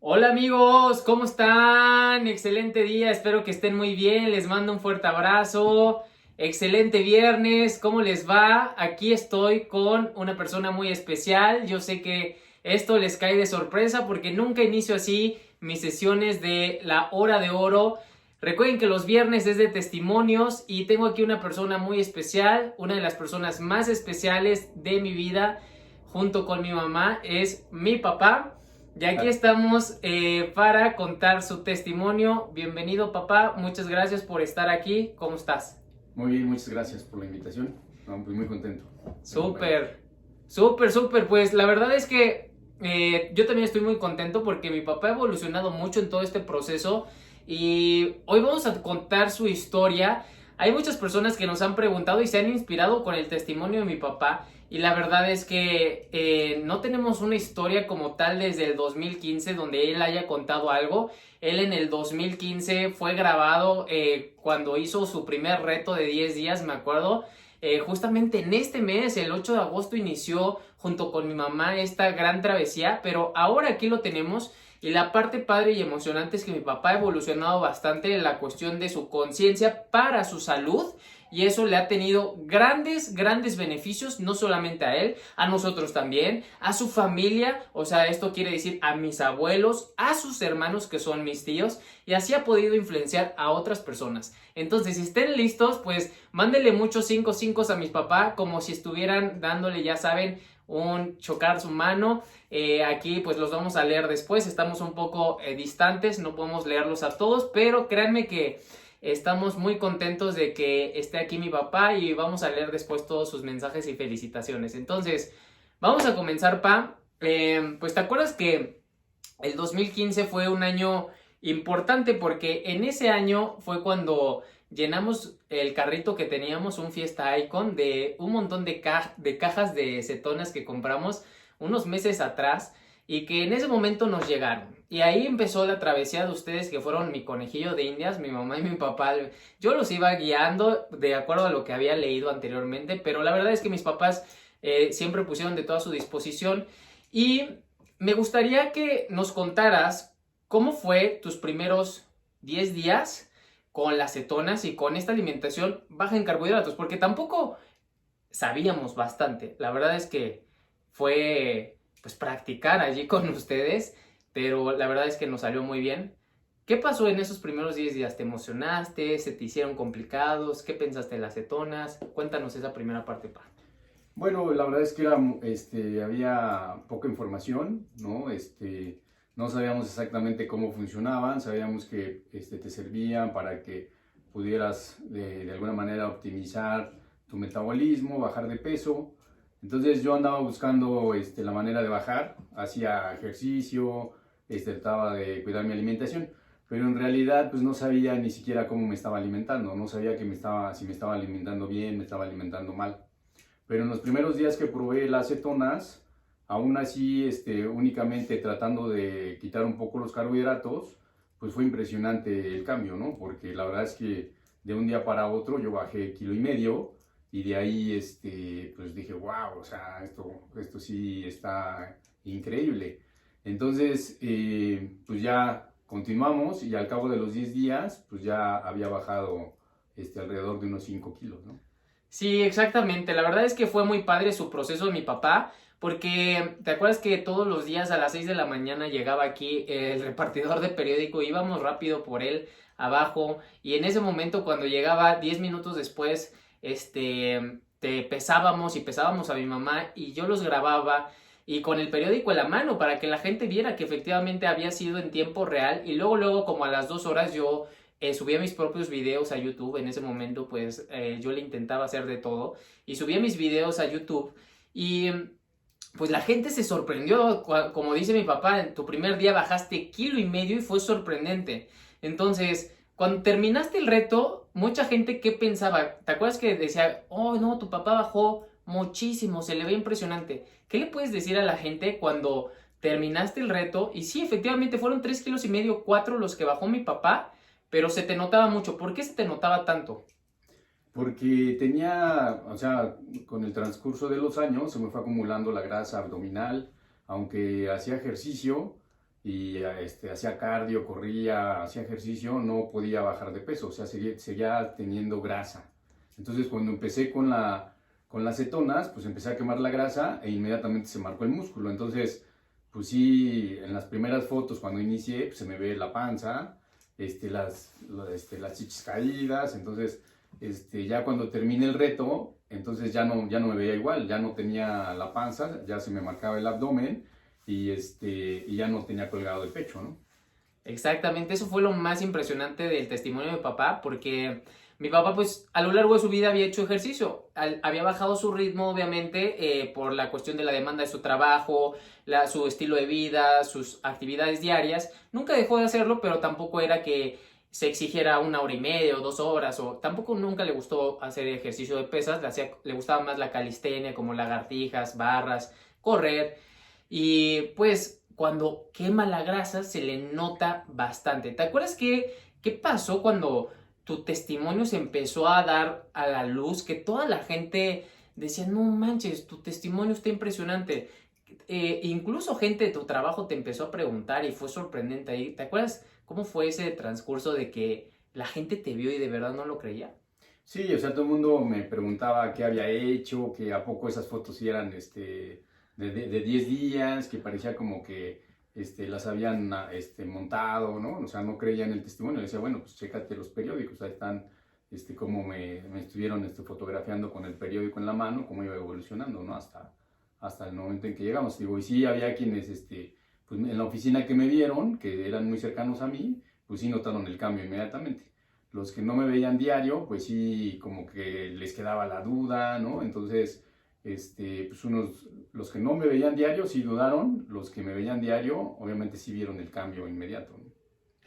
Hola amigos, ¿cómo están? Excelente día, espero que estén muy bien, les mando un fuerte abrazo. Excelente viernes, ¿cómo les va? Aquí estoy con una persona muy especial. Yo sé que esto les cae de sorpresa porque nunca inicio así mis sesiones de la hora de oro. Recuerden que los viernes es de testimonios y tengo aquí una persona muy especial, una de las personas más especiales de mi vida, junto con mi mamá, es mi papá. Y aquí estamos para contar su testimonio. Bienvenido, papá. Muchas gracias por estar aquí. ¿Cómo estás? Muy bien, muchas gracias por la invitación. No, pues muy contento de acompañarte. Súper, súper, súper. Pues la verdad es que yo también estoy muy contento porque mi papá ha evolucionado mucho en todo este proceso y hoy vamos a contar su historia. Hay muchas personas que nos han preguntado y se han inspirado con el testimonio de mi papá y la verdad es que no tenemos una historia como tal desde el 2015 donde él haya contado algo. Él en el 2015 fue grabado cuando hizo su primer reto de 10 días, me acuerdo. Justamente en este mes, el 8 de agosto, inició junto con mi mamá esta gran travesía, pero ahora aquí lo tenemos y la parte padre y emocionante es que mi papá ha evolucionado bastante en la cuestión de su conciencia para su salud y eso le ha tenido grandes, grandes beneficios, no solamente a él, a nosotros también, a su familia, o sea, esto quiere decir a mis abuelos, a sus hermanos que son mis tíos y así ha podido influenciar a otras personas. Entonces, si estén listos, pues mándenle muchos 5 a mis papás, como si estuvieran dándole, ya saben, un chocar su mano. Aquí pues los vamos a leer después, estamos un poco distantes, no podemos leerlos a todos, pero créanme que estamos muy contentos de que esté aquí mi papá y vamos a leer después todos sus mensajes y felicitaciones. Entonces, vamos a comenzar, pa. Pues te acuerdas que el 2015 fue un año importante porque en ese año fue cuando llenamos el carrito que teníamos, un Fiesta Icon, de un montón de cajas de cetonas que compramos unos meses atrás y que en ese momento nos llegaron. Y ahí empezó la travesía de ustedes que fueron mi conejillo de indias, mi mamá y mi papá. Yo los iba guiando de acuerdo a lo que había leído anteriormente, pero la verdad es que mis papás siempre pusieron de toda su disposición y me gustaría que nos contaras cómo fue tus primeros 10 días con las cetonas y con esta alimentación baja en carbohidratos, porque tampoco sabíamos bastante. La verdad es que fue pues practicar allí con ustedes, pero la verdad es que nos salió muy bien. ¿Qué pasó en esos primeros 10 días? ¿Te emocionaste? ¿Se te hicieron complicados? ¿Qué pensaste de las cetonas? Cuéntanos esa primera parte, pa. Bueno, la verdad es que había poca información, ¿no? No sabíamos exactamente cómo funcionaban, sabíamos que te servían para que pudieras de alguna manera optimizar tu metabolismo, bajar de peso. Entonces yo andaba buscando la manera de bajar, hacía ejercicio, trataba de cuidar mi alimentación, pero en realidad pues no sabía ni siquiera cómo me estaba alimentando, no sabía si me estaba alimentando bien, me estaba alimentando mal. Pero en los primeros días que probé las cetonas, aún así únicamente tratando de quitar un poco los carbohidratos, pues fue impresionante el cambio, ¿no? Porque la verdad es que de un día para otro yo bajé 1,5 kilos y de ahí pues dije, wow, o sea, esto sí está increíble. Entonces, pues ya continuamos y al cabo de los 10 días, pues ya había bajado alrededor de unos 5 kilos, ¿no? Sí, exactamente. La verdad es que fue muy padre su proceso de mi papá, porque te acuerdas que todos los días a las 6 de la mañana llegaba aquí el repartidor de periódico, íbamos rápido por él abajo y en ese momento cuando llegaba 10 minutos después, te pesábamos y pesábamos a mi mamá y yo los grababa y con el periódico en la mano para que la gente viera que efectivamente había sido en tiempo real y luego como a las 2 horas yo subía mis propios videos a YouTube. En ese momento pues yo le intentaba hacer de todo y subía mis videos a YouTube y pues la gente se sorprendió, como dice mi papá, en tu primer día bajaste 1,5 kilos y fue sorprendente. Entonces, cuando terminaste el reto, mucha gente, ¿qué pensaba? ¿Te acuerdas que decía, oh no, tu papá bajó muchísimo, se le ve impresionante? ¿Qué le puedes decir a la gente cuando terminaste el reto? Y sí, efectivamente fueron 3,5 kilos, 4 los que bajó mi papá, pero se te notaba mucho. ¿Por qué se te notaba tanto? Porque tenía, o sea, con el transcurso de los años se me fue acumulando la grasa abdominal, aunque hacía ejercicio y hacía cardio, corría, hacía ejercicio, no podía bajar de peso, o sea, seguía teniendo grasa. Entonces, cuando empecé con las cetonas, pues empecé a quemar la grasa e inmediatamente se marcó el músculo. Entonces, pues sí, en las primeras fotos cuando inicié, pues se me ve la panza, las chichis caídas. Entonces, ya cuando terminé el reto, entonces ya no me veía igual, ya no tenía la panza, ya se me marcaba el abdomen y ya no tenía colgado el pecho, ¿no? Exactamente, eso fue lo más impresionante del testimonio de mi papá, porque mi papá pues a lo largo de su vida había hecho ejercicio, había bajado su ritmo obviamente por la cuestión de la demanda de su trabajo, su estilo de vida, sus actividades diarias, nunca dejó de hacerlo, pero tampoco era que se exigiera 1 hora y media o 2 horas, o tampoco nunca le gustó hacer ejercicio de pesas, le gustaba más la calistenia como lagartijas, barras, correr. Y pues cuando quema la grasa se le nota bastante. ¿Te acuerdas qué pasó cuando tu testimonio se empezó a dar a la luz? Que toda la gente decía, no manches, tu testimonio está impresionante. Incluso gente de tu trabajo te empezó a preguntar y fue sorprendente ahí. ¿Te acuerdas cómo fue ese transcurso de que la gente te vio y de verdad no lo creía? Sí, o sea, todo el mundo me preguntaba qué había hecho, que a poco esas fotos sí eran de 10 días, que parecía como que las habían montado, ¿no? O sea, no creía en el testimonio. Decía, bueno, pues chécate los periódicos, ahí están cómo me estuvieron fotografiando con el periódico en la mano, cómo iba evolucionando, ¿no? Hasta el momento en que llegamos. Digo, y sí, había quienes, pues en la oficina que me vieron, que eran muy cercanos a mí, pues sí notaron el cambio inmediatamente. Los que no me veían diario, pues sí, como que les quedaba la duda, ¿no? Entonces, pues los que no me veían diario sí dudaron, los que me veían diario, obviamente sí vieron el cambio inmediato, ¿no?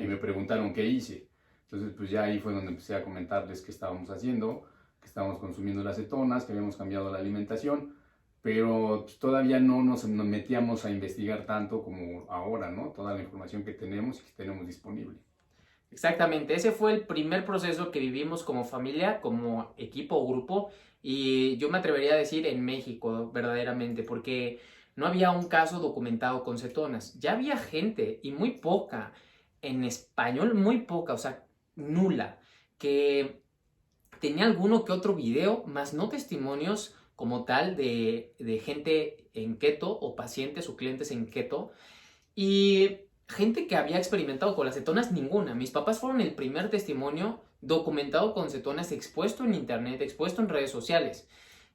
Y me preguntaron qué hice. Entonces, pues ya ahí fue donde empecé a comentarles qué estábamos haciendo, que estábamos consumiendo las cetonas, que habíamos cambiado la alimentación, pero pues, todavía no nos metíamos a investigar tanto como ahora, ¿no? Toda la información que tenemos y que tenemos disponible. Exactamente, ese fue el primer proceso que vivimos como familia, como equipo o grupo, y yo me atrevería a decir en México verdaderamente, porque no había un caso documentado con cetonas. Ya había gente, y muy poca, en español muy poca, o sea, nula, que tenía alguno que otro video, más no testimonios como tal de gente en keto o pacientes o clientes en keto. Y gente que había experimentado con las cetonas, ninguna. Mis papás fueron el primer testimonio documentado con cetonas expuesto en internet, expuesto en redes sociales.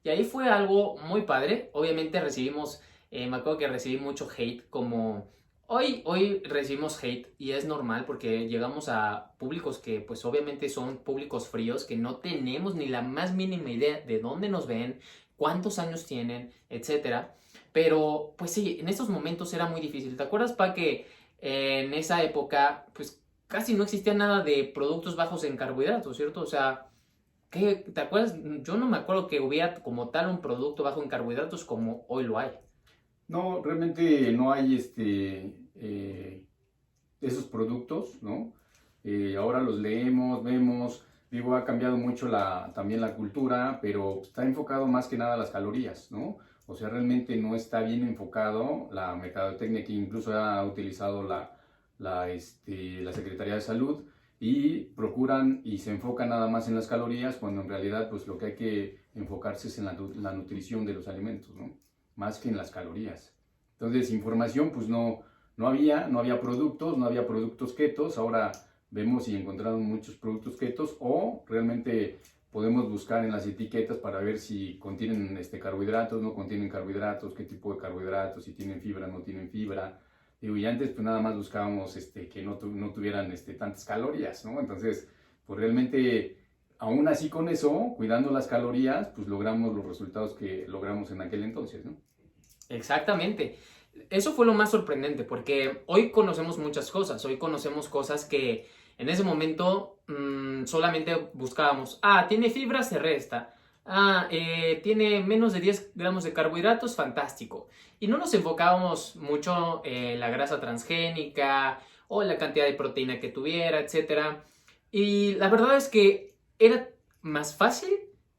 Y ahí fue algo muy padre. Obviamente recibimos, me acuerdo que recibí mucho hate, como hoy recibimos hate y es normal porque llegamos a públicos que pues obviamente son públicos fríos, que no tenemos ni la más mínima idea de dónde nos ven, cuántos años tienen, etcétera. Pero, pues sí, en estos momentos era muy difícil. ¿Te acuerdas, Pa, que en esa época, pues casi no existía nada de productos bajos en carbohidratos, ¿cierto? O sea, ¿te acuerdas? Yo no me acuerdo que hubiera como tal un producto bajo en carbohidratos como hoy lo hay. No, realmente no hay esos productos, ¿no? Ahora los leemos, vemos, digo, ha cambiado mucho también la cultura, pero está enfocado más que nada a las calorías, ¿no? O sea, realmente no está bien enfocado la mercadotecnia que incluso ha utilizado la Secretaría de Salud y procuran y se enfocan nada más en las calorías cuando en realidad pues lo que hay que enfocarse es en la nutrición de los alimentos, ¿no? Más que en las calorías. Entonces, información pues no había productos, no había productos ketos. Ahora vemos y encontramos muchos productos ketos o realmente podemos buscar en las etiquetas para ver si contienen carbohidratos, no contienen carbohidratos, qué tipo de carbohidratos, si tienen fibra, no tienen fibra. Digo, y antes pues nada más buscábamos que no tuvieran tantas calorías, ¿no? Entonces, pues realmente, aún así con eso, cuidando las calorías, pues logramos los resultados que logramos en aquel entonces, ¿no? Exactamente. Eso fue lo más sorprendente porque hoy conocemos muchas cosas. Hoy conocemos cosas que en ese momento solamente buscábamos. Ah, tiene fibra, se resta. Ah, tiene menos de 10 gramos de carbohidratos, fantástico. Y no nos enfocábamos mucho en la grasa transgénica o la cantidad de proteína que tuviera, etcétera. Y la verdad es que era más fácil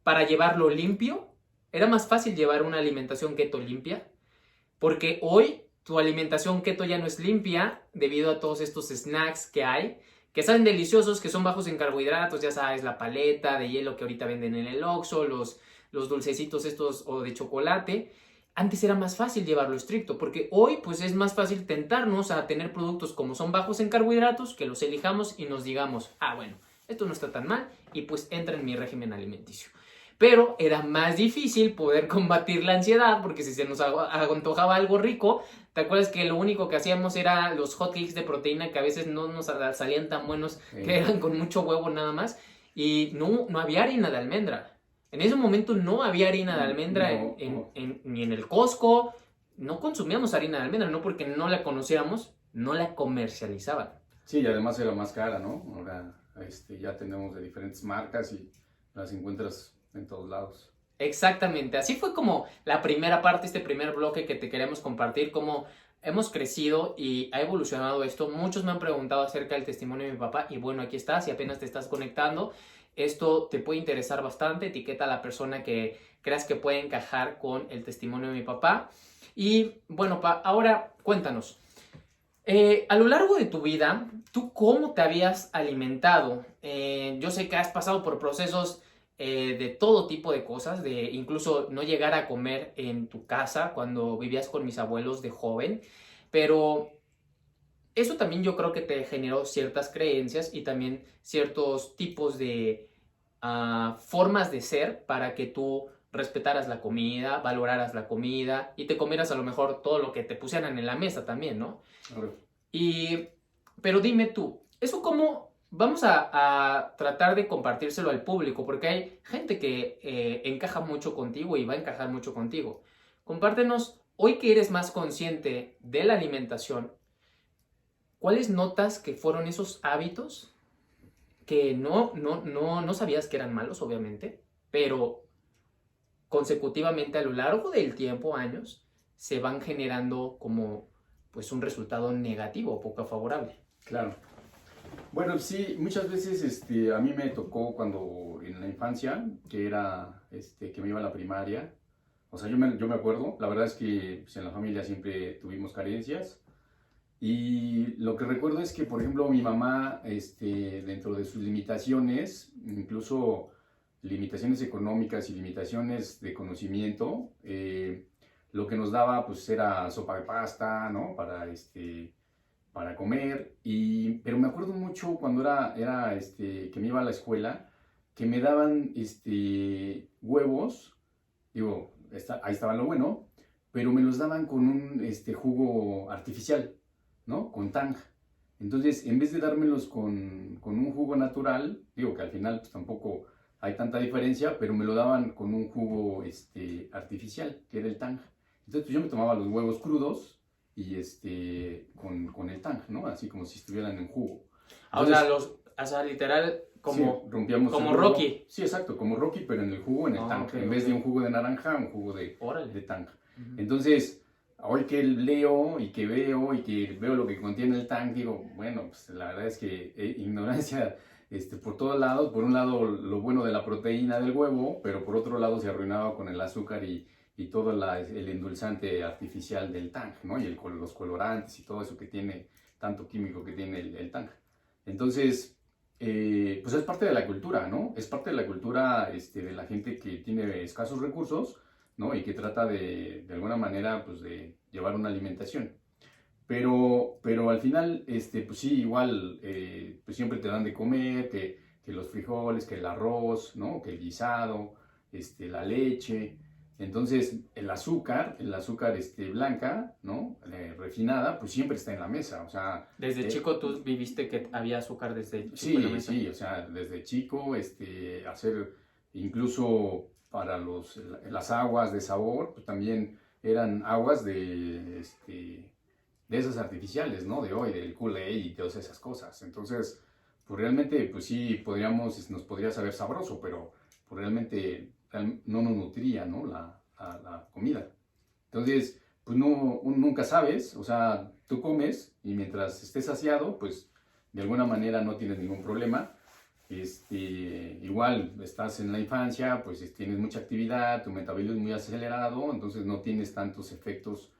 para llevarlo limpio. Era más fácil llevar una alimentación keto limpia porque hoy tu alimentación keto ya no es limpia debido a todos estos snacks que hay, que saben deliciosos, que son bajos en carbohidratos, ya sabes, la paleta de hielo que ahorita venden en el Oxxo, los dulcecitos estos o de chocolate. Antes era más fácil llevarlo estricto, porque hoy pues es más fácil tentarnos a tener productos como son bajos en carbohidratos, que los elijamos y nos digamos, bueno, esto no está tan mal y pues entra en mi régimen alimenticio. Pero era más difícil poder combatir la ansiedad, porque si se nos antojaba algo rico, ¿te acuerdas que lo único que hacíamos era los hotcakes de proteína que a veces no nos salían tan buenos, que eran con mucho huevo nada más? Y no había harina de almendra. En ese momento no había harina de almendra ni en el Costco. No consumíamos harina de almendra, no porque no la conociéramos, no la comercializaban. Sí, y además era más cara, ¿no? Ahora ya tenemos de diferentes marcas y las encuentras en todos lados. Exactamente, así fue como la primera parte, este primer bloque que te queremos compartir, cómo hemos crecido y ha evolucionado esto. Muchos me han preguntado acerca del testimonio de mi papá y bueno, aquí estás, si apenas te estás conectando, esto te puede interesar bastante, etiqueta a la persona que creas que puede encajar con el testimonio de mi papá. Y bueno, ahora cuéntanos, a lo largo de tu vida, ¿tú cómo te habías alimentado? Yo sé que has pasado por procesos de todo tipo de cosas, de incluso no llegar a comer en tu casa cuando vivías con mis abuelos de joven, pero eso también yo creo que te generó ciertas creencias y también ciertos tipos de formas de ser para que tú respetaras la comida, valoraras la comida y te comieras a lo mejor todo lo que te pusieran en la mesa también, ¿no? Pero dime tú, ¿eso cómo vamos a tratar de compartírselo al público? Porque hay gente que encaja mucho contigo y va a encajar mucho contigo. Compártenos, hoy que eres más consciente de la alimentación, ¿cuáles notas que fueron esos hábitos que no sabías que eran malos, obviamente, pero consecutivamente a lo largo del tiempo, años, se van generando como pues un resultado negativo, poco favorable? Claro. Bueno, sí, muchas veces a mí me tocó cuando en la infancia, que era que me iba a la primaria. O sea, yo me acuerdo, la verdad es que pues, en la familia siempre tuvimos carencias. Y lo que recuerdo es que, por ejemplo, mi mamá, dentro de sus limitaciones, incluso limitaciones económicas y limitaciones de conocimiento, lo que nos daba pues era sopa de pasta, ¿no? Para comer. Pero me acuerdo mucho cuando que me iba a la escuela, que me daban huevos, digo, ahí estaba lo bueno, pero me los daban con un jugo artificial, ¿no? Con Tang. Entonces, en vez de dármelos con un jugo natural, digo que al final pues, tampoco hay tanta diferencia, pero me lo daban con un jugo artificial, que era el Tang. Entonces, pues, yo me tomaba los huevos crudos y con el Tang, ¿no? Así como si estuvieran en jugo. Entonces, o sea, literal, como, sí, rompíamos como Rocky. Sí, exacto, como Rocky, pero en el jugo, en el Tang. Okay, en vez de un jugo de naranja, un jugo de Tang. Uh-huh. Entonces, hoy que leo y que veo lo que contiene el Tang, digo, bueno, pues la verdad es que ignorancia por todos lados. Por un lado, lo bueno de la proteína del huevo, pero por otro lado se arruinaba con el azúcar y todo el endulzante artificial del Tang, ¿no? Y los colorantes y todo eso que tiene, tanto químico que tiene el Tang. Entonces, pues es parte de la cultura, ¿no? Es parte de la cultura de la gente que tiene escasos recursos, ¿no? Y que trata de alguna manera, pues de llevar una alimentación. Pero al final, pues sí, igual, pues siempre te dan de comer, que los frijoles, que el arroz, ¿no? Que el guisado, la leche. Entonces, el azúcar blanca, ¿no? Refinada, pues siempre está en la mesa, o sea... ¿Desde chico tú viviste que había azúcar desde chico sí, en la mesa? Sí, o sea, desde chico, hacer incluso para las aguas de sabor, pues también eran aguas de esas artificiales, ¿no? De hoy, del Kool-Aid y todas esas cosas. Entonces, pues realmente, pues sí, nos podría saber sabroso, pero pues realmente no nos nutría, ¿no? La comida. Entonces, pues no, nunca sabes, o sea, tú comes y mientras estés saciado, pues de alguna manera no tienes ningún problema. Igual estás en la infancia, pues tienes mucha actividad, tu metabolismo es muy acelerado, entonces no tienes tantos efectos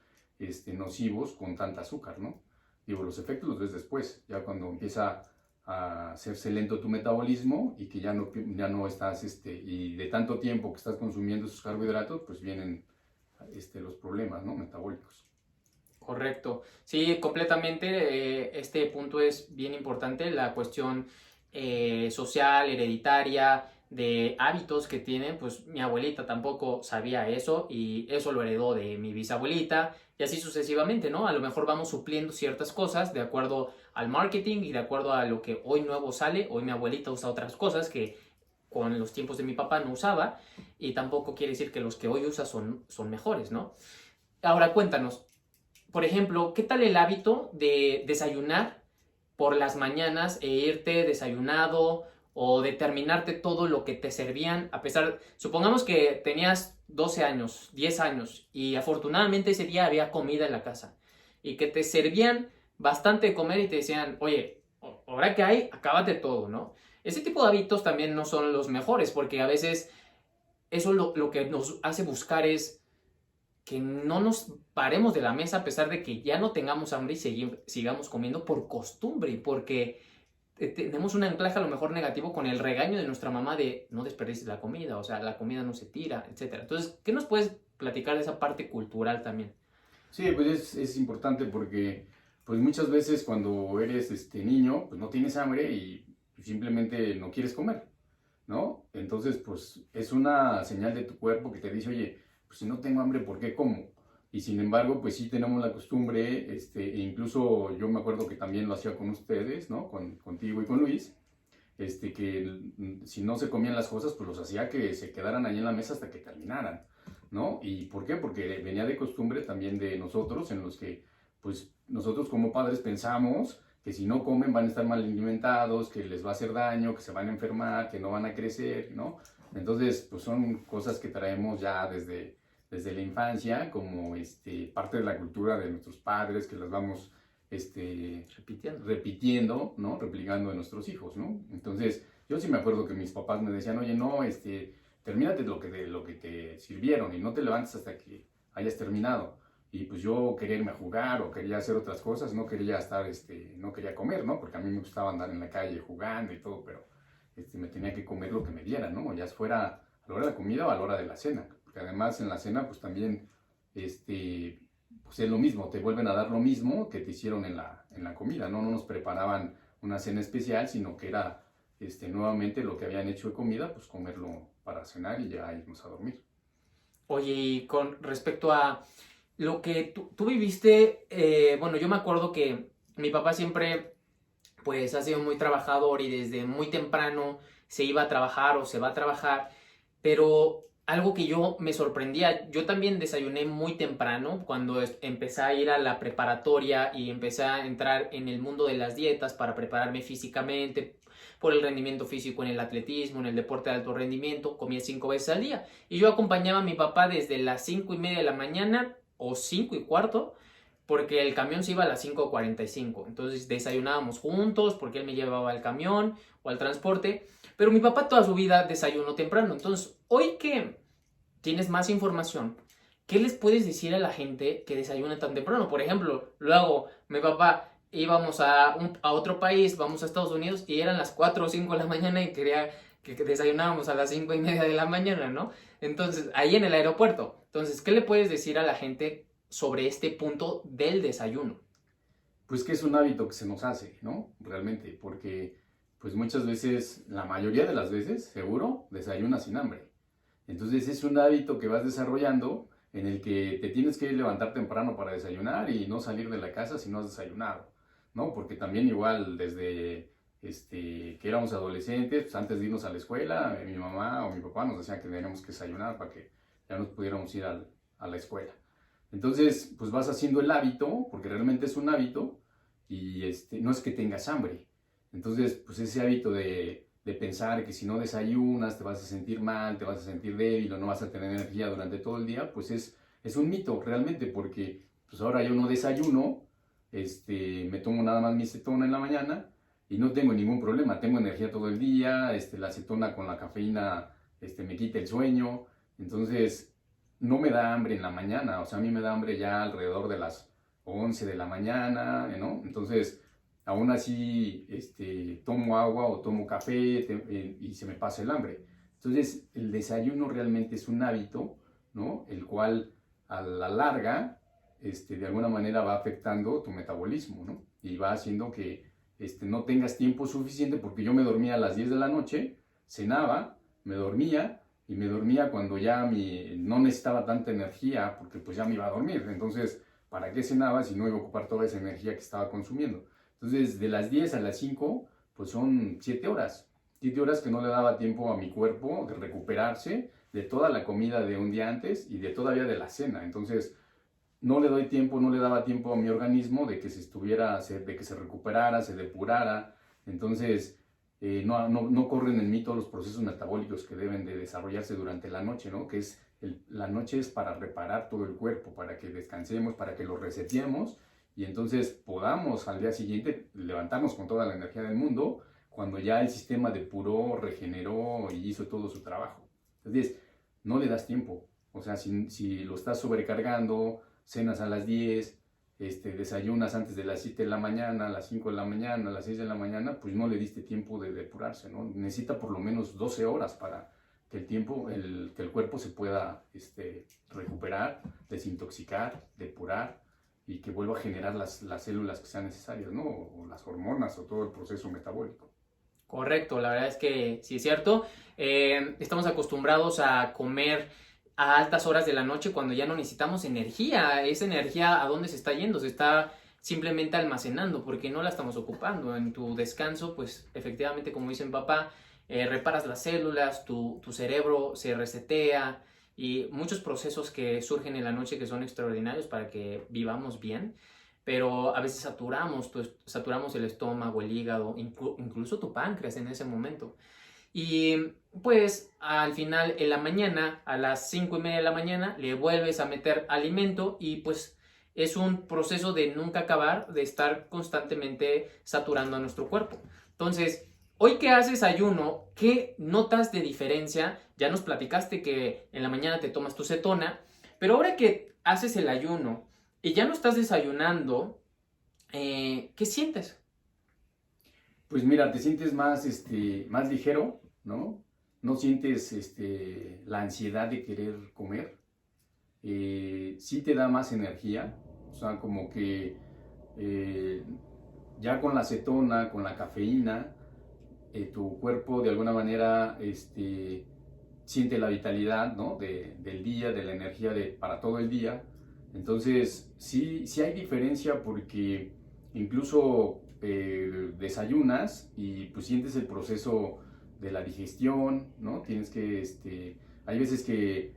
nocivos con tanta azúcar, ¿no? Digo, los efectos los ves después, ya cuando empieza a hacerse lento tu metabolismo y que ya no estás, y de tanto tiempo que estás consumiendo esos carbohidratos, pues vienen los problemas, ¿no? Metabólicos. Correcto. Sí, completamente. Este punto es bien importante, la cuestión social, hereditaria, de hábitos que tienen. Pues mi abuelita tampoco sabía eso y eso lo heredó de mi bisabuelita y así sucesivamente, ¿no? A lo mejor vamos supliendo ciertas cosas de acuerdo al marketing y de acuerdo a lo que hoy nuevo sale. Hoy mi abuelita usa otras cosas que con los tiempos de mi papá no usaba y tampoco quiere decir que los que hoy usa son mejores, ¿no? Ahora cuéntanos, por ejemplo, ¿qué tal el hábito de desayunar por las mañanas e irte desayunado o de terminarte todo lo que te servían a pesar, supongamos que tenías 12 años, 10 años y afortunadamente ese día había comida en la casa y que te servían bastante de comer y te decían, oye, ahora que hay, acábate todo, ¿no? Ese tipo de hábitos también no son los mejores porque a veces eso lo que nos hace buscar es que no nos paremos de la mesa a pesar de que ya no tengamos hambre y sigamos comiendo por costumbre, porque tenemos un anclaje a lo mejor negativo con el regaño de nuestra mamá de no desperdicies la comida, o sea, la comida no se tira, etcétera. Entonces, ¿qué nos puedes platicar de esa parte cultural también? Sí, pues es importante porque pues muchas veces cuando eres niño, pues no tienes hambre y simplemente no quieres comer, ¿no? Entonces, pues es una señal de tu cuerpo que te dice, oye, pues si no tengo hambre, ¿por qué como? Y sin embargo, pues sí tenemos la costumbre, e incluso yo me acuerdo que también lo hacía con ustedes, ¿no? Contigo y con Luis, que si no se comían las cosas, pues los hacía que se quedaran ahí en la mesa hasta que terminaran, ¿no? ¿Y por qué? Porque venía de costumbre también de nosotros, en los que, pues nosotros como padres pensamos que si no comen van a estar mal alimentados, que les va a hacer daño, que se van a enfermar, que no van a crecer, ¿no? Entonces, pues son cosas que traemos ya desde la infancia, como parte de la cultura de nuestros padres, que las vamos repitiendo, ¿no? Replicando en nuestros hijos, ¿no? Entonces, yo sí me acuerdo que mis papás me decían, oye, no, termínate lo que te sirvieron y no te levantes hasta que hayas terminado. Y pues yo quería irme a jugar o quería hacer otras cosas, no quería estar, no quería comer, ¿no? Porque a mí me gustaba andar en la calle jugando y todo, pero me tenía que comer lo que me dieran, ¿no? Ya fuera a la hora de la comida o a la hora de la cena. Porque además en la cena, pues también, pues es lo mismo, te vuelven a dar lo mismo que te hicieron en la comida, ¿no? No nos preparaban una cena especial, sino que era, nuevamente lo que habían hecho de comida, pues comerlo para cenar y ya irnos a dormir. Oye, y con respecto a lo que tú viviste, bueno, yo me acuerdo que mi papá siempre, pues, ha sido muy trabajador y desde muy temprano se iba a trabajar o se va a trabajar, pero algo que yo me sorprendía, yo también desayuné muy temprano cuando empecé a ir a la preparatoria y empecé a entrar en el mundo de las dietas para prepararme físicamente por el rendimiento físico en el atletismo, en el deporte de alto rendimiento, comía 5 veces al día y yo acompañaba a mi papá desde las 5:30 de la mañana o 5:15 porque el camión se iba a las 5:45. Entonces desayunábamos juntos porque él me llevaba al camión o al transporte. Pero mi papá toda su vida desayunó temprano. Entonces, hoy que tienes más información, ¿qué les puedes decir a la gente que desayuna tan temprano? Por ejemplo, luego mi papá íbamos a otro país, vamos a Estados Unidos y eran las 4 o 5 de la mañana y quería que desayunábamos a las 5:30 de la mañana, ¿no? Entonces, ahí en el aeropuerto. Entonces, ¿qué le puedes decir a la gente sobre este punto del desayuno? Pues que es un hábito que se nos hace, ¿no? Realmente, porque pues muchas veces, la mayoría de las veces, seguro, desayunas sin hambre. Entonces es un hábito que vas desarrollando en el que te tienes que levantar temprano para desayunar y no salir de la casa si no has desayunado, ¿no? Porque también igual desde que éramos adolescentes, pues antes de irnos a la escuela, mi mamá o mi papá nos decían que teníamos que desayunar para que ya nos pudiéramos ir a la escuela. Entonces, pues vas haciendo el hábito, porque realmente es un hábito, y no es que tengas hambre. Entonces, pues ese hábito de pensar que si no desayunas te vas a sentir mal, te vas a sentir débil o no vas a tener energía durante todo el día, pues es un mito realmente, porque pues ahora yo no desayuno, me tomo nada más mi acetona en la mañana y no tengo ningún problema, tengo energía todo el día, la acetona con la cafeína me quita el sueño, entonces no me da hambre en la mañana, o sea, a mí me da hambre ya alrededor de las 11 de la mañana, ¿no? Entonces, aún así, tomo agua o tomo café y se me pasa el hambre. Entonces, el desayuno realmente es un hábito, ¿no? El cual a la larga, de alguna manera va afectando tu metabolismo, ¿no? Y va haciendo que no tengas tiempo suficiente, porque yo me dormía a las 10 de la noche, cenaba, me dormía, y me dormía cuando ya no necesitaba tanta energía, porque pues ya me iba a dormir. Entonces, ¿para qué cenaba si no iba a ocupar toda esa energía que estaba consumiendo? Entonces, de las 10 a las 5, pues son 7 horas. 7 horas que no le daba tiempo a mi cuerpo de recuperarse de toda la comida de un día antes y de todavía de la cena. Entonces, no le doy tiempo, no le daba tiempo a mi organismo de que de que se recuperara, se depurara. Entonces, no corren en mí todos los procesos metabólicos que deben de desarrollarse durante la noche, ¿no? Que es, la noche es para reparar todo el cuerpo, para que descansemos, para que lo resetemos y entonces podamos al día siguiente levantarnos con toda la energía del mundo cuando ya el sistema depuró, regeneró y hizo todo su trabajo. Entonces, no le das tiempo. O sea, si lo estás sobrecargando, cenas a las 10, desayunas antes de las 7 de la mañana, a las 5 de la mañana, a las 6 de la mañana, pues no le diste tiempo de depurarse, ¿no? Necesita por lo menos 12 horas para que que el cuerpo se pueda recuperar, desintoxicar, depurar y que vuelva a generar las células que sean necesarias, ¿no? O las hormonas o todo el proceso metabólico. Correcto, la verdad es que sí es cierto. Estamos acostumbrados a comer a altas horas de la noche cuando ya no necesitamos energía. Esa energía, ¿a dónde se está yendo? Se está simplemente almacenando porque no la estamos ocupando. En tu descanso, pues efectivamente, como dicen papá, reparas las células, tu cerebro se resetea y muchos procesos que surgen en la noche que son extraordinarios para que vivamos bien. Pero a veces saturamos el estómago, el hígado, incluso tu páncreas en ese momento. Y pues al final en la mañana, a las 5:30 de la mañana, le vuelves a meter alimento y pues es un proceso de nunca acabar, de estar constantemente saturando a nuestro cuerpo. Entonces, hoy que haces ayuno, ¿qué notas de diferencia? Ya nos platicaste que en la mañana te tomas tu cetona, pero ahora que haces el ayuno y ya no estás desayunando, ¿qué sientes? Pues mira, te sientes más ligero, ¿no? No sientes la ansiedad de querer comer. Sí te da más energía, o sea, como que eh, ya con la cetona, con la cafeína, tu cuerpo de alguna manera siente la vitalidad, ¿no? Del día, de la energía para todo el día. Entonces, sí hay diferencia porque incluso desayunas y pues sientes el proceso de la digestión, ¿no? Hay veces que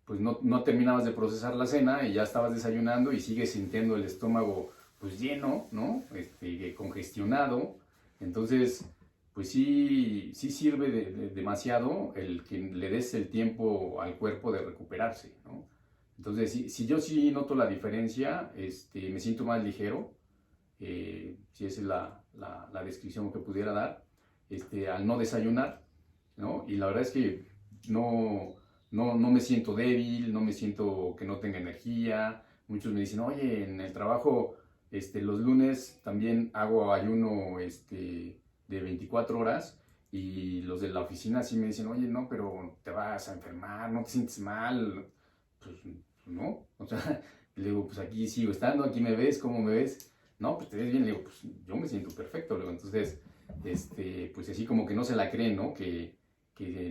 pues no terminabas de procesar la cena y ya estabas desayunando y sigues sintiendo el estómago pues lleno, ¿no? Congestionado. Entonces, pues sí sirve demasiado el que le des el tiempo al cuerpo de recuperarse, ¿no? Entonces, si yo sí noto la diferencia, me siento más ligero, si esa es la descripción que pudiera dar, al no desayunar, ¿no? Y la verdad es que no me siento débil, no me siento que no tenga energía. Muchos me dicen, oye, en el trabajo, los lunes también hago ayuno, de 24 horas y los de la oficina sí me dicen, oye, no, pero te vas a enfermar, no te sientes mal. Pues no, o sea, le digo, pues aquí sigo estando, aquí me ves, ¿cómo me ves? No, pues te ves bien, le digo, pues yo me siento perfecto, le digo, entonces, pues así como que no se la creen, ¿no? Que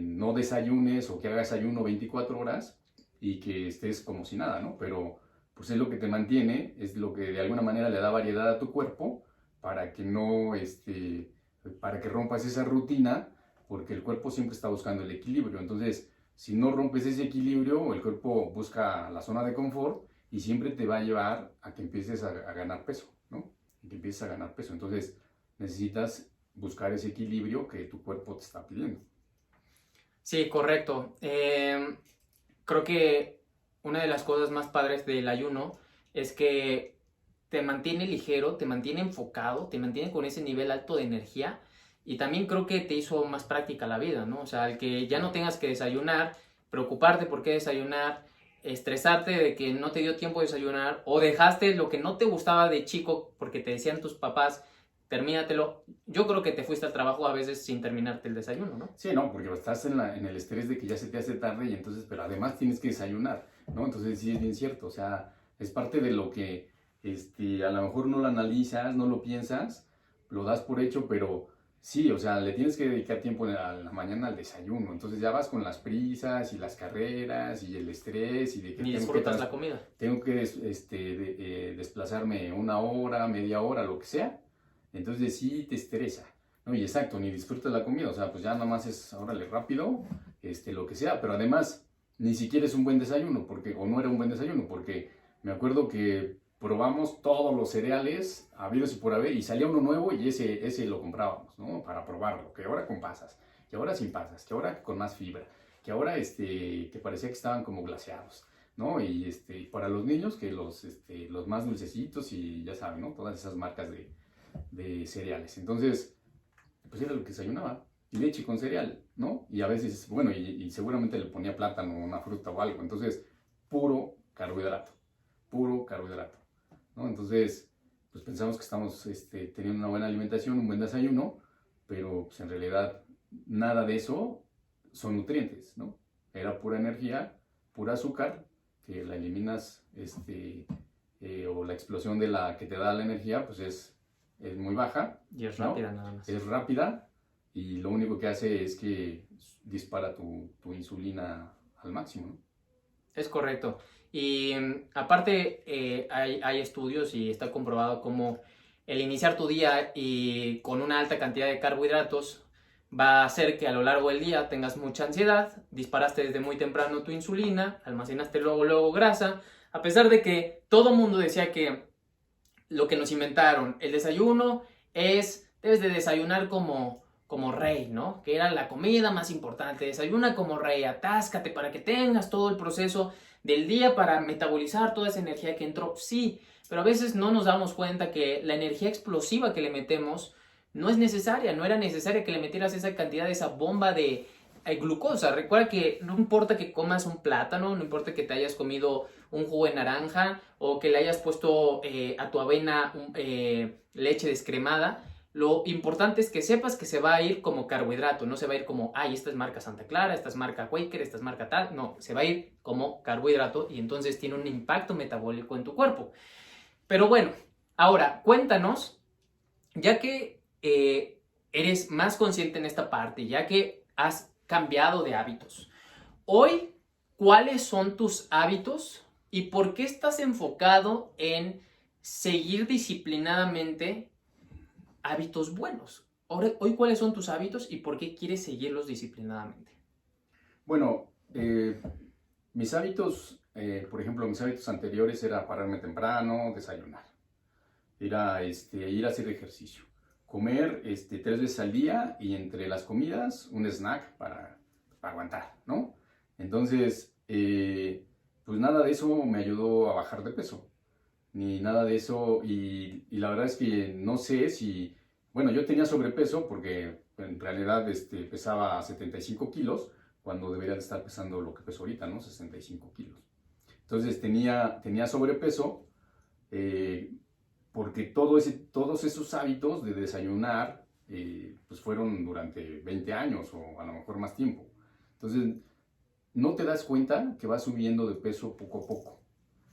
no desayunes o que hagas ayuno 24 horas y que estés como si nada, ¿no? Pero pues es lo que te mantiene, es lo que de alguna manera le da variedad a tu cuerpo para que no, para que rompas esa rutina, porque el cuerpo siempre está buscando el equilibrio. Entonces, si no rompes ese equilibrio, el cuerpo busca la zona de confort y siempre te va a llevar a que empieces a ganar peso, ¿no? Y que empieces a ganar peso. Entonces, necesitas buscar ese equilibrio que tu cuerpo te está pidiendo. Sí, correcto. Creo que una de las cosas más padres del ayuno es que te mantiene ligero, te mantiene enfocado, te mantiene con ese nivel alto de energía y también creo que te hizo más práctica la vida, ¿no? O sea, el que ya no tengas que desayunar, preocuparte por qué desayunar, estresarte de que no te dio tiempo de desayunar o dejaste lo que no te gustaba de chico porque te decían tus papás, termínatelo. Yo creo que te fuiste al trabajo a veces sin terminarte el desayuno, ¿no? Sí, no, porque estás en el estrés de que ya se te hace tarde y entonces, pero además tienes que desayunar, ¿no? Entonces sí es bien cierto, o sea, es parte de lo que a lo mejor no lo analizas, no lo piensas, lo das por hecho, pero sí, o sea, le tienes que dedicar tiempo a la mañana al desayuno, entonces ya vas con las prisas y las carreras y el estrés y de que Ni disfrutas la comida. tengo que desplazarme una hora, media hora, lo que sea, entonces sí te estresa. No, y exacto, ni disfrutas la comida, o sea, pues ya nada más es, órale, rápido, lo que sea, pero además ni siquiera es un buen desayuno, porque, o no era un buen desayuno, porque me acuerdo que probamos todos los cereales habidos y por haber, y salía uno nuevo y ese lo comprábamos, ¿no? Para probarlo, que ahora con pasas, que ahora sin pasas, que ahora con más fibra, que ahora, que parecía que estaban como glaseados, ¿no? Y, para los niños, que los más dulcecitos y ya saben, ¿no? Todas esas marcas de cereales. Entonces, pues era lo que desayunaba, y leche con cereal, ¿no? Y a veces, bueno, y seguramente le ponía plátano, una fruta o algo, entonces, puro carbohidrato, puro carbohidrato, ¿no? Entonces, pues pensamos que estamos teniendo una buena alimentación, un buen desayuno, pero pues en realidad nada de eso son nutrientes, ¿no? Era pura energía, pura azúcar, que la eliminas, o la explosión de la que te da la energía, pues es muy baja. Y es ¿no? rápida nada más. Es rápida y lo único que hace es que dispara tu insulina al máximo, ¿no? Es correcto. Y aparte hay estudios y está comprobado cómo el iniciar tu día y con una alta cantidad de carbohidratos va a hacer que a lo largo del día tengas mucha ansiedad, disparaste desde muy temprano tu insulina, almacenaste luego grasa, a pesar de que todo mundo decía que lo que nos inventaron, el desayuno debes de desayunar como rey, ¿no? Que era la comida más importante, desayuna como rey, atáscate para que tengas todo el proceso del día para metabolizar toda esa energía que entró, sí, pero a veces no nos damos cuenta que la energía explosiva que le metemos no es necesaria, no era necesaria que le metieras esa cantidad, esa bomba de glucosa. Recuerda que no importa que comas un plátano, no importa que te hayas comido un jugo de naranja o que le hayas puesto a tu avena leche descremada, lo importante es que sepas que se va a ir como carbohidrato, no se va a ir como, ay, esta es marca Santa Clara, esta es marca Quaker, esta es marca tal, no, se va a ir como carbohidrato y entonces tiene un impacto metabólico en tu cuerpo. Pero bueno, ahora cuéntanos, ya que eres más consciente en esta parte, ya que has cambiado de hábitos, hoy, ¿cuáles son tus hábitos y por qué estás enfocado en seguir disciplinadamente hábitos buenos? Hoy, ¿cuáles son tus hábitos y por qué quieres seguirlos disciplinadamente? Bueno, mis hábitos, por ejemplo, mis hábitos anteriores era pararme temprano, desayunar, ir a hacer ejercicio, comer 3 veces al día y entre las comidas un snack para aguantar, ¿no? Entonces, pues nada de eso me ayudó a bajar de peso, ni nada de eso, y la verdad es que no sé si, bueno, yo tenía sobrepeso porque en realidad pesaba 75 kilos, cuando debería de estar pesando lo que peso ahorita, ¿no? 65 kilos. Entonces tenía sobrepeso, porque todos esos hábitos de desayunar, pues fueron durante 20 años o a lo mejor más tiempo. Entonces, no te das cuenta que vas subiendo de peso poco a poco.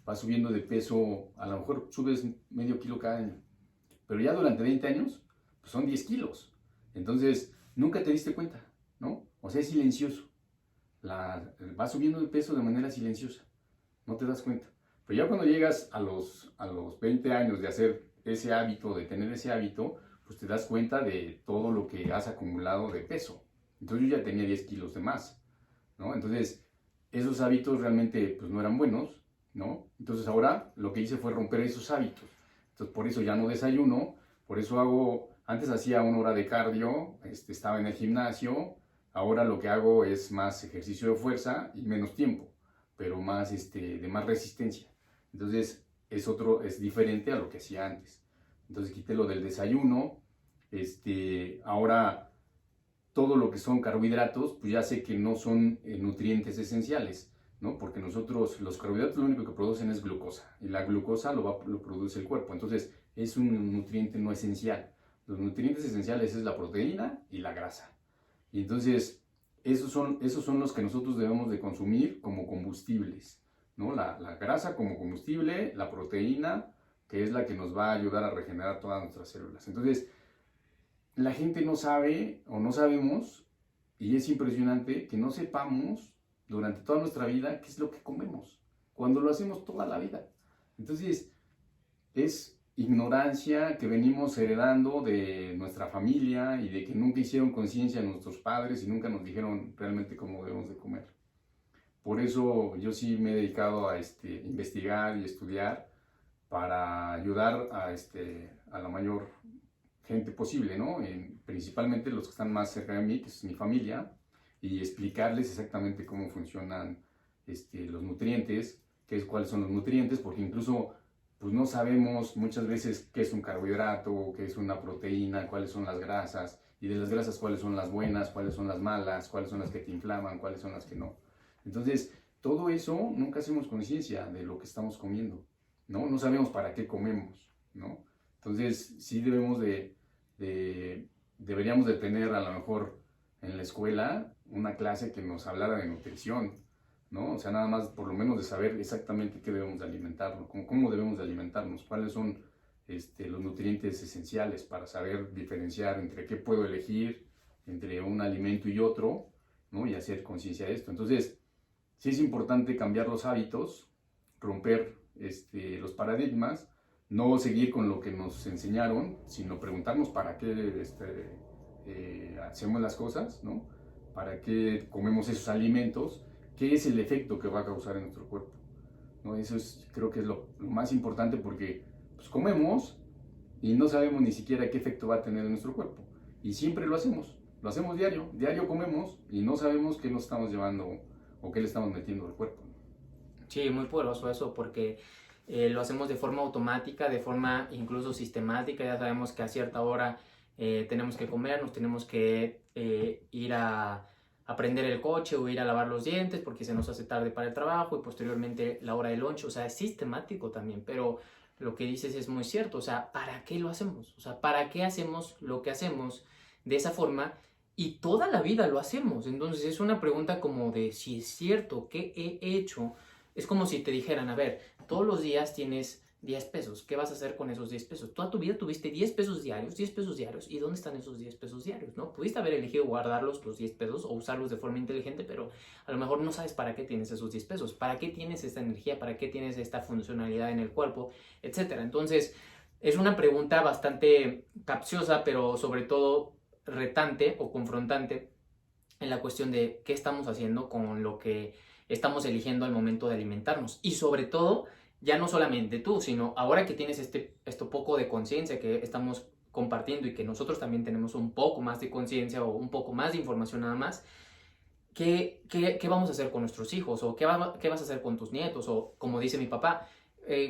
Vas subiendo de peso, a lo mejor subes medio kilo cada año. Pero ya durante 20 años, pues son 10 kilos. Entonces, nunca te diste cuenta, ¿no? O sea, es silencioso. Vas subiendo de peso de manera silenciosa. No te das cuenta. Pero ya cuando llegas a los 20 años de hacer ese hábito, de tener ese hábito, pues te das cuenta de todo lo que has acumulado de peso. Entonces yo ya tenía 10 kilos de más, ¿no? Entonces, esos hábitos realmente pues no eran buenos, ¿no? Entonces ahora lo que hice fue romper esos hábitos. Entonces por eso ya no desayuno, por eso antes hacía 1 hora de cardio, estaba en el gimnasio, ahora lo que hago es más ejercicio de fuerza y menos tiempo, pero más de más resistencia. Entonces es diferente a lo que hacía antes. Entonces quité lo del desayuno, ahora todo lo que son carbohidratos, pues ya sé que no son nutrientes esenciales, ¿no? Porque nosotros, los carbohidratos lo único que producen es glucosa, y la glucosa lo produce el cuerpo, entonces es un nutriente no esencial. Los nutrientes esenciales es la proteína y la grasa. Y entonces, esos son los que nosotros debemos de consumir como combustibles, ¿no? La grasa como combustible, la proteína, que es la que nos va a ayudar a regenerar todas nuestras células. Entonces, la gente no sabe o no sabemos, y es impresionante que no sepamos durante toda nuestra vida qué es lo que comemos, cuando lo hacemos toda la vida. Entonces, es ignorancia que venimos heredando de nuestra familia y de que nunca hicieron conciencia nuestros padres y nunca nos dijeron realmente cómo debemos de comer. Por eso yo sí me he dedicado a investigar y estudiar para ayudar a la mayor gente posible, ¿no? Principalmente los que están más cerca de mí, que es mi familia, y explicarles exactamente cómo funcionan los nutrientes, cuáles son los nutrientes, porque incluso pues no sabemos muchas veces qué es un carbohidrato, qué es una proteína, cuáles son las grasas, y de las grasas cuáles son las buenas, cuáles son las malas, cuáles son las que te inflaman, cuáles son las que no. Entonces, todo eso nunca hacemos conciencia de lo que estamos comiendo, ¿no? No sabemos para qué comemos, ¿no? Entonces, sí deberíamos de tener a lo mejor en la escuela una clase que nos hablara de nutrición, ¿no? O sea, nada más por lo menos de saber exactamente qué debemos de alimentarnos, cómo debemos de alimentarnos, cuáles son los nutrientes esenciales para saber diferenciar entre qué puedo elegir entre un alimento y otro, ¿no? Y hacer conciencia de esto. Entonces, sí es importante cambiar los hábitos, romper los paradigmas, no seguir con lo que nos enseñaron, sino preguntarnos para qué hacemos las cosas, ¿no? Para qué comemos esos alimentos, qué es el efecto que va a causar en nuestro cuerpo, ¿no? Eso creo que es lo más importante, porque pues, comemos y no sabemos ni siquiera qué efecto va a tener en nuestro cuerpo. Y siempre lo hacemos diario comemos y no sabemos qué nos estamos llevando o qué le estamos metiendo al cuerpo. Sí, muy poderoso eso, porque lo hacemos de forma automática, de forma incluso sistemática. Ya sabemos que a cierta hora tenemos que comer, nos tenemos que ir a prender el coche o ir a lavar los dientes porque se nos hace tarde para el trabajo, y posteriormente la hora del lunch. O sea, es sistemático también, pero lo que dices es muy cierto. O sea, ¿para qué lo hacemos? O sea, ¿para qué hacemos lo que hacemos de esa forma? Y toda la vida lo hacemos. Entonces es una pregunta como de si es cierto, ¿qué he hecho? Es como si te dijeran, a ver, todos los días tienes 10 pesos, ¿qué vas a hacer con esos 10 pesos? Toda tu vida tuviste 10 pesos diarios, ¿y dónde están esos 10 pesos diarios? ¿No? Pudiste haber elegido guardarlos, los 10 pesos, o usarlos de forma inteligente, pero a lo mejor no sabes para qué tienes esos 10 pesos, para qué tienes esta energía, para qué tienes esta funcionalidad en el cuerpo, etcétera. Entonces, es una pregunta bastante capciosa, pero sobre todo retante o confrontante en la cuestión de qué estamos haciendo con lo que estamos eligiendo al momento de alimentarnos. Y sobre todo, ya no solamente tú, sino ahora que tienes esto poco de conciencia que estamos compartiendo, y que nosotros también tenemos un poco más de conciencia o un poco más de información nada más, ¿qué vamos a hacer con nuestros hijos? ¿O qué vas a hacer con tus nietos? O como dice mi papá,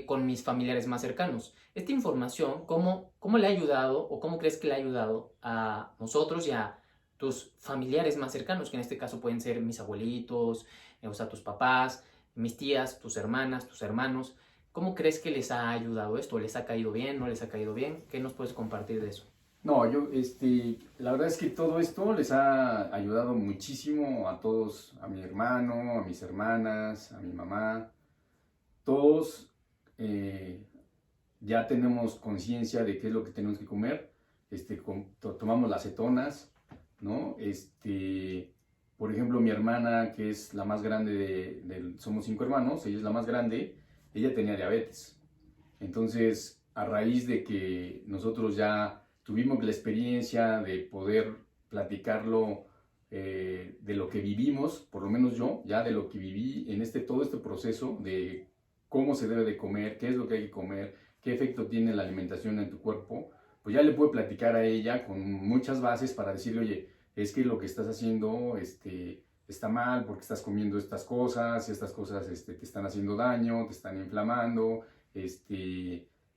con mis familiares más cercanos. Esta información, ¿cómo le ha ayudado, o cómo crees que le ha ayudado a nosotros y a tus familiares más cercanos, que en este caso pueden ser mis abuelitos, o sea, tus papás, mis tías, tus hermanas, tus hermanos? ¿Cómo crees que les ha ayudado esto? ¿Les ha caído bien? ¿No les ha caído bien? ¿Qué nos puedes compartir de eso? No, la verdad es que todo esto les ha ayudado muchísimo a todos, a mi hermano, a mis hermanas, a mi mamá. Todos ya tenemos conciencia de qué es lo que tenemos que comer. Tomamos las cetonas, ¿no? Por ejemplo, mi hermana, que es la más grande somos 5 hermanos, ella es la más grande, ella tenía diabetes. Entonces, a raíz de que nosotros ya tuvimos la experiencia de poder platicarlo, de lo que vivimos, por lo menos yo, ya de lo que viví en todo este proceso de cómo se debe de comer, qué es lo que hay que comer, qué efecto tiene la alimentación en tu cuerpo, pues ya le puedo platicar a ella con muchas bases para decirle, oye, es que lo que estás haciendo está mal porque estás comiendo estas cosas te están haciendo daño, te están inflamando,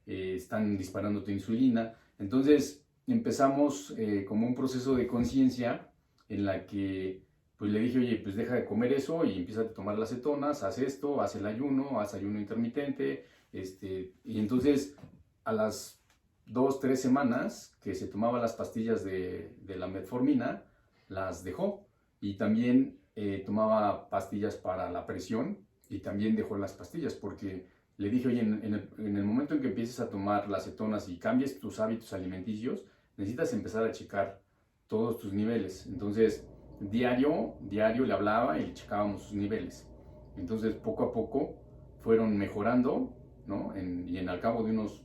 están disparando tu insulina. Entonces empezamos como un proceso de conciencia en la que pues le dije, oye, pues deja de comer eso y empieza a tomar las cetonas, haz esto, haz el ayuno, haz ayuno intermitente, y entonces a las 2, 3 semanas que se tomaba las pastillas de la metformina, las dejó y también tomaba pastillas para la presión y también dejó las pastillas porque le dije, oye, en el momento en que empieces a tomar las cetonas y cambies tus hábitos alimenticios, necesitas empezar a checar todos tus niveles. Entonces, diario le hablaba y le checábamos sus niveles. Entonces, poco a poco fueron mejorando, ¿no? Y al cabo de unos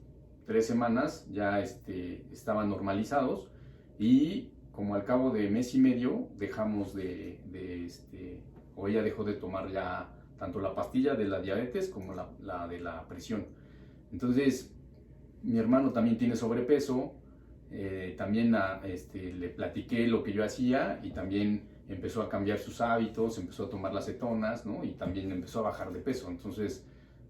3 semanas ya estaban normalizados y como al cabo de mes y medio dejamos o ella dejó de tomar ya tanto la pastilla de la diabetes como la de la presión. Entonces, mi hermano también tiene sobrepeso, también le platiqué lo que yo hacía y también empezó a cambiar sus hábitos, empezó a tomar las cetonas, ¿no? Y también empezó a bajar de peso. Entonces,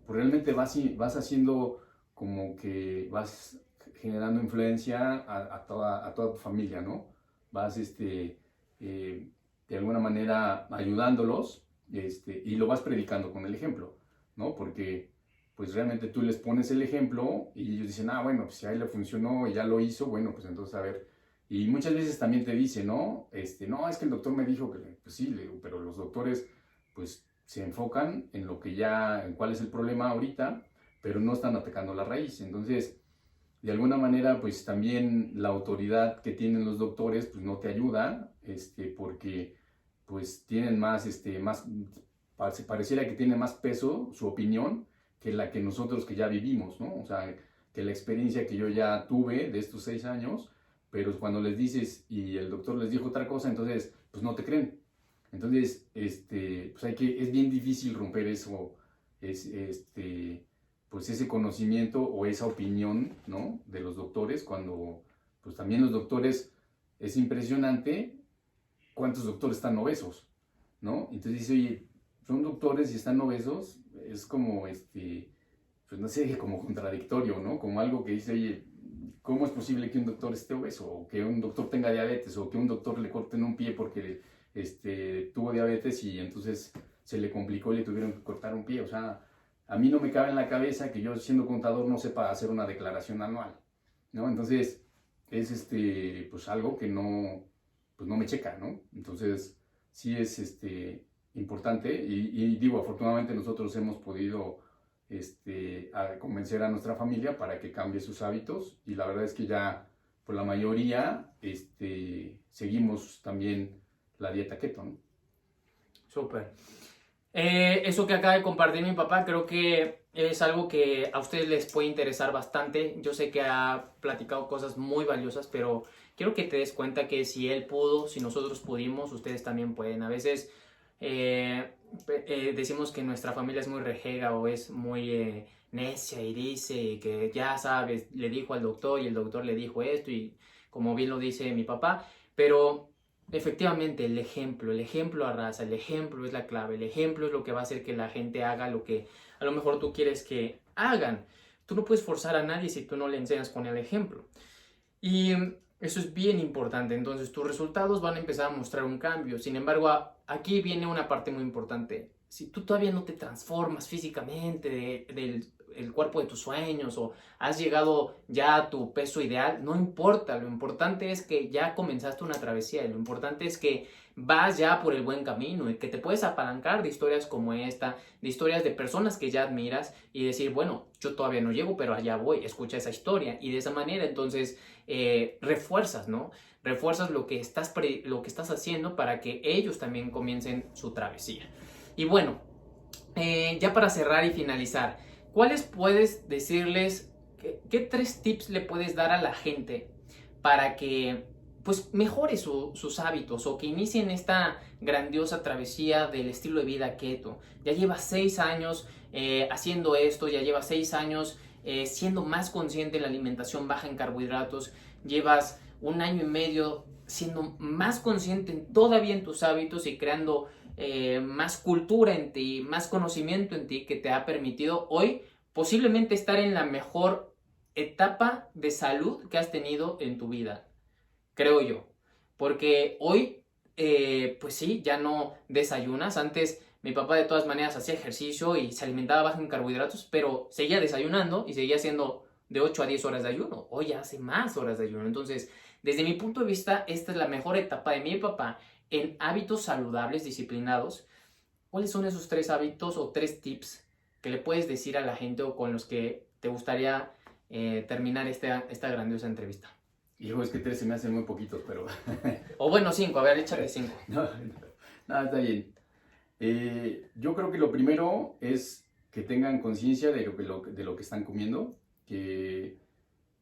pues realmente vas haciendo como que vas generando influencia a toda tu familia, ¿no? Vas de alguna manera ayudándolos y lo vas predicando con el ejemplo, ¿no? Porque pues realmente tú les pones el ejemplo y ellos dicen, ah, bueno, pues si a él le funcionó y ya lo hizo, bueno, pues entonces a ver. Y muchas veces también te dicen, ¿no? No, es que el doctor me dijo que, pues sí, pero los doctores pues se enfocan en en cuál es el problema ahorita, pero no están atacando la raíz. Entonces, de alguna manera, pues también la autoridad que tienen los doctores, pues no te ayuda, porque pues tienen pareciera que tiene más peso su opinión que la que nosotros que ya vivimos, ¿no? O sea, que la experiencia que yo ya tuve de estos 6 años, pero cuando les dices y el doctor les dijo otra cosa, entonces, pues no te creen. Entonces, pues es bien difícil romper eso, pues ese conocimiento o esa opinión, ¿no? De los doctores, cuando, pues también los doctores, es impresionante cuántos doctores están obesos, ¿no? Entonces dice, oye, son doctores y están obesos, es como, pues no sé, como contradictorio, ¿no? Como algo que dice, oye, ¿cómo es posible que un doctor esté obeso? O que un doctor tenga diabetes, o que un doctor le corten un pie porque tuvo diabetes y entonces se le complicó y le tuvieron que cortar un pie. O sea, a mí no me cabe en la cabeza que yo siendo contador no sepa hacer una declaración anual, ¿no? Entonces, es pues algo que pues no me checa, ¿no? Entonces, sí es importante y digo, afortunadamente nosotros hemos podido convencer a nuestra familia para que cambie sus hábitos y la verdad es que ya por la mayoría seguimos también la dieta keto, ¿no? Súper. Eso que acaba de compartir mi papá creo que es algo que a ustedes les puede interesar bastante. Yo sé que ha platicado cosas muy valiosas, pero quiero que te des cuenta que si él pudo, si nosotros pudimos, ustedes también pueden. A veces decimos que nuestra familia es muy rejega o es muy necia y dice que ya sabes, le dijo al doctor y el doctor le dijo esto y como bien lo dice mi papá, pero efectivamente el ejemplo arrasa, el ejemplo es la clave, el ejemplo es lo que va a hacer que la gente haga lo que a lo mejor tú quieres que hagan. Tú no puedes forzar a nadie si tú no le enseñas con el ejemplo. Y eso es bien importante. Entonces tus resultados van a empezar a mostrar un cambio. Sin embargo, aquí viene una parte muy importante. Si tú todavía no te transformas físicamente del el cuerpo de tus sueños o has llegado ya a tu peso ideal, no importa. Lo importante es que ya comenzaste una travesía y lo importante es que vas ya por el buen camino y que te puedes apalancar de historias como esta, de historias de personas que ya admiras y decir, bueno, yo todavía no llego, pero allá voy, escucha esa historia y de esa manera entonces refuerzas, ¿no? Refuerzas lo que estás haciendo para que ellos también comiencen su travesía. Y bueno, ya para cerrar y finalizar, ¿cuáles puedes decirles, qué 3 tips le puedes dar a la gente para que pues mejore sus hábitos o que inicien esta grandiosa travesía del estilo de vida keto? Ya llevas 6 años haciendo esto, ya llevas 6 años siendo más consciente en la alimentación baja en carbohidratos, llevas 1 año y medio siendo más consciente todavía en tus hábitos y creando más cultura en ti, más conocimiento en ti que te ha permitido hoy posiblemente estar en la mejor etapa de salud que has tenido en tu vida, creo yo, porque hoy pues sí, ya no desayunas. Antes mi papá de todas maneras hacía ejercicio y se alimentaba bajo en carbohidratos, pero seguía desayunando y seguía haciendo de 8 a 10 horas de ayuno. Hoy hace más horas de ayuno. Entonces, desde mi punto de vista, esta es la mejor etapa de mi papá en hábitos saludables, disciplinados. ¿Cuáles son esos 3 hábitos o 3 tips que le puedes decir a la gente o con los que te gustaría terminar esta grandiosa entrevista? Hijo, es que 3 se me hacen muy poquitos, pero... O bueno, 5, a ver, échale 5. No, no, está bien. Yo creo que lo primero es que tengan conciencia de lo que están comiendo, que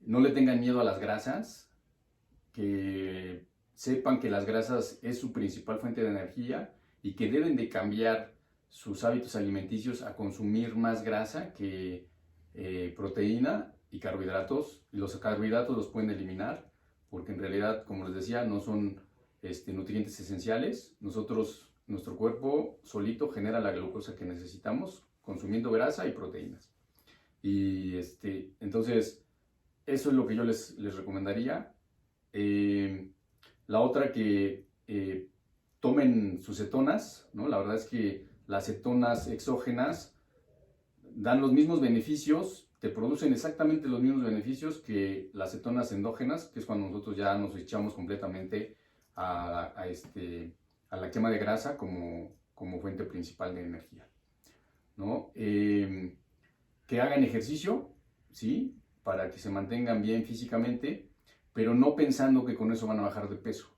no le tengan miedo a las grasas, que sepan que las grasas es su principal fuente de energía y que deben de cambiar sus hábitos alimenticios a consumir más grasa que proteína y carbohidratos. Los carbohidratos los pueden eliminar porque en realidad, como les decía, no son nutrientes esenciales. Nuestro cuerpo solito genera la glucosa que necesitamos consumiendo grasa y proteínas. Y entonces, eso es lo que yo les recomendaría. La otra, que tomen sus cetonas, ¿no? La verdad es que las cetonas exógenas dan los mismos beneficios, te producen exactamente los mismos beneficios que las cetonas endógenas, que es cuando nosotros ya nos echamos completamente a la quema de grasa como fuente principal de energía, ¿no? Que hagan ejercicio, ¿sí? Para que se mantengan bien físicamente, pero no pensando que con eso van a bajar de peso.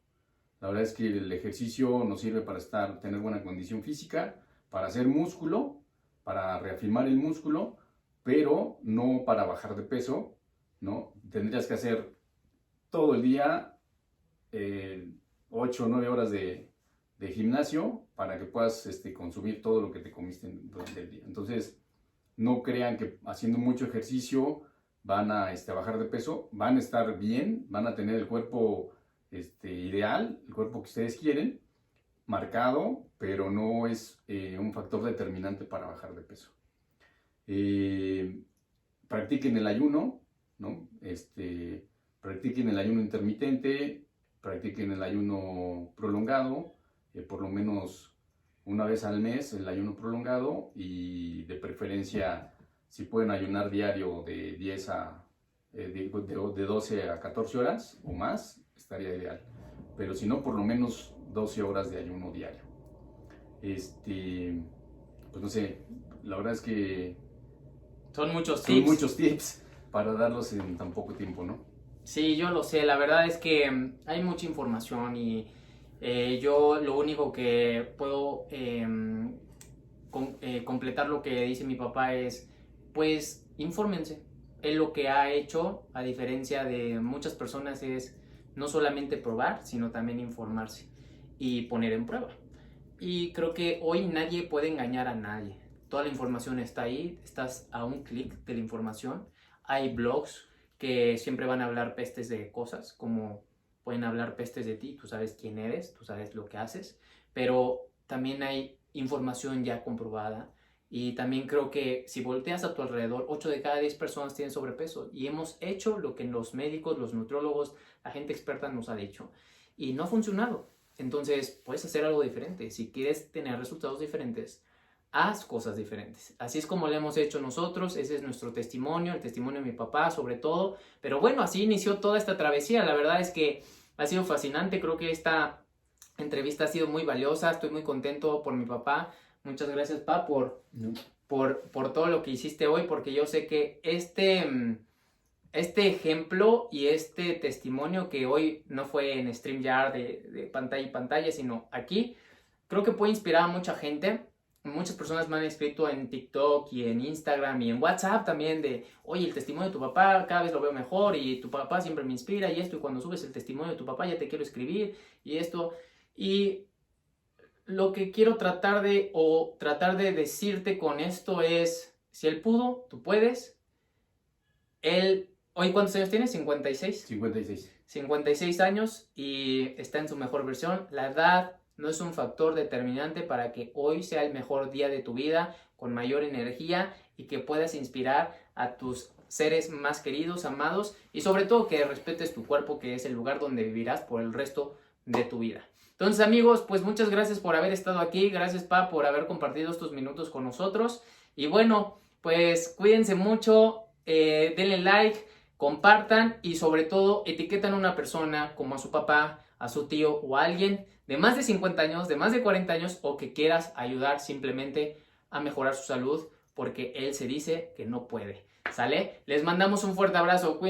La verdad es que el ejercicio nos sirve para tener buena condición física, para hacer músculo, para reafirmar el músculo, pero no para bajar de peso, ¿no? Tendrías que hacer todo el día 8 o 9 horas de gimnasio para que puedas consumir todo lo que te comiste durante el día. Entonces, no crean que haciendo mucho ejercicio van a bajar de peso, van a estar bien, van a tener el cuerpo ideal, el cuerpo que ustedes quieren, marcado, pero no es un factor determinante para bajar de peso. Practiquen el ayuno, ¿no? Practiquen el ayuno intermitente, practiquen el ayuno prolongado, por lo menos una vez al mes el ayuno prolongado, y de preferencia si pueden ayunar diario de 12 a 14 horas o más, estaría ideal. Pero si no, por lo menos 12 horas de ayuno diario. Pues no sé, la verdad es que Son muchos son tips. muchos tips para darlos en tan poco tiempo, ¿no? Sí, yo lo sé. La verdad es que hay mucha información y yo lo único que puedo completar lo que dice mi papá es, pues, infórmense. Él lo que ha hecho, a diferencia de muchas personas, es no solamente probar, sino también informarse y poner en prueba. Y creo que hoy nadie puede engañar a nadie. Toda la información está ahí, estás a un clic de la información. Hay blogs que siempre van a hablar pestes de cosas, como pueden hablar pestes de ti, tú sabes quién eres, tú sabes lo que haces, pero también hay información ya comprobada. Y también creo que si volteas a tu alrededor, 8 de cada 10 personas tienen sobrepeso y hemos hecho lo que los médicos, los nutriólogos, la gente experta nos ha dicho y no ha funcionado. Entonces puedes hacer algo diferente. Si quieres tener resultados diferentes, haz cosas diferentes. Así es como lo hemos hecho nosotros. Ese es nuestro testimonio, el testimonio de mi papá sobre todo. Pero bueno, así inició toda esta travesía. La verdad es que ha sido fascinante. Creo que esta entrevista ha sido muy valiosa. Estoy muy contento por mi papá. Muchas gracias, Pa, por todo lo que hiciste hoy, porque yo sé que este ejemplo y este testimonio que hoy no fue en StreamYard de pantalla y pantalla, sino aquí, creo que puede inspirar a mucha gente. Muchas personas me han escrito en TikTok y en Instagram y en WhatsApp también de, oye, el testimonio de tu papá cada vez lo veo mejor y tu papá siempre me inspira y esto, y cuando subes el testimonio de tu papá ya te quiero escribir y esto. Y lo que quiero tratar de decirte con esto es, si él pudo, tú puedes. Él, ¿hoy cuántos años tiene? 56. 56. 56 años y está en su mejor versión. La edad no es un factor determinante para que hoy sea el mejor día de tu vida, con mayor energía y que puedas inspirar a tus seres más queridos, amados, y sobre todo que respetes tu cuerpo, que es el lugar donde vivirás por el resto de tu vida. Entonces, amigos, pues muchas gracias por haber estado aquí. Gracias, Pa, por haber compartido estos minutos con nosotros. Y bueno, pues cuídense mucho, denle like, compartan y sobre todo etiquetan a una persona como a su papá, a su tío o a alguien de más de 50 años, de más de 40 años o que quieras ayudar simplemente a mejorar su salud porque él se dice que no puede. ¿Sale? Les mandamos un fuerte abrazo. Cuídense.